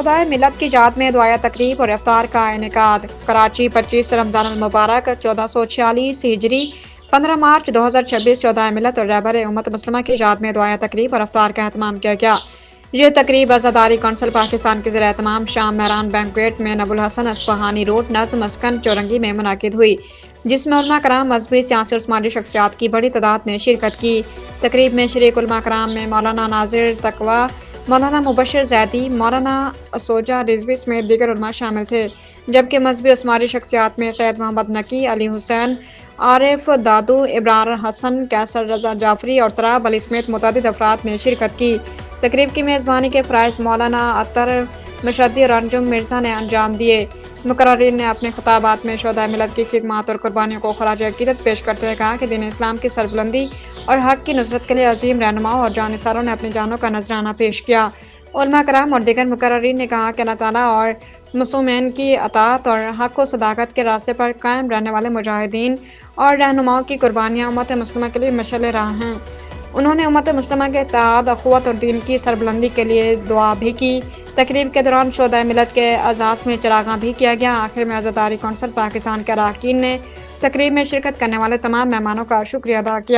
شہدائے ملت کی یاد میں دعائیہ تقریب اور افطار کا انعقاد۔ کراچی 25 رمضان المبارک 1446 ہجری 15 مارچ 2026 شہدائے ملت اور رہبر امت مسلمہ کی یاد میں دعائیہ تقریب اور افطار کا اہتمام کیا گیا۔ یہ تقریب عزاداری کونسل پاکستان کے زیر اہتمام شام مہران بینکویٹ میں ابو الحسن اصفہانی روڈ نت مسکن چورنگی میں منعقد ہوئی، جس میں علماء کرام، مذہبی، سیاسی اور سماجی شخصیات کی بڑی تعداد نے شرکت کی۔ تقریب میں شریک علماء کرام میں مولانا ناظر تقویٰ، مولانا مبشر زیدی، مولانا اسوجہ رضوی سمیت دیگر علماء شامل تھے، جبکہ مذہبی اور سماجی شخصیات میں سید محمد نقی، علی حسین، عارف دادو، ابرار حسن، کیسر رضا جعفری اور طراب علی سمیت متعدد افراد نے شرکت کی۔ تقریب کی میزبانی کے فرائض مولانا عطر مشدی اور انجم مرزا نے انجام دیے۔ مقررین نے اپنے خطابات میں شہدائے ملت کی خدمات اور قربانیوں کو خراج عقیدت پیش کرتے ہوئے کہا کہ دین اسلام کی سربلندی اور حق کی نصرت کے لیے عظیم رہنماؤں اور جانثاروں نے اپنی جانوں کا نذرانہ پیش کیا۔ علماء کرام اور دیگر مقررین نے کہا کہ اللہ تعالیٰ اور معصومین کی اطاعت اور حق و صداقت کے راستے پر قائم رہنے والے مجاہدین اور رہنماؤں کی قربانیاں امت مسلمہ کے لیے مشعل راہ ہیں۔ انہوں نے امت مسلمہ کے اتحاد، اخوت اور دین کی سربلندی کے لیے دعا بھی کی۔ تقریب کے دوران شہدائے ملت کے اعزاز میں چراغاں بھی کیا گیا۔ آخر میں عزاداری کونسل پاکستان کے اراکین نے تقریب میں شرکت کرنے والے تمام مہمانوں کا شکریہ ادا کیا۔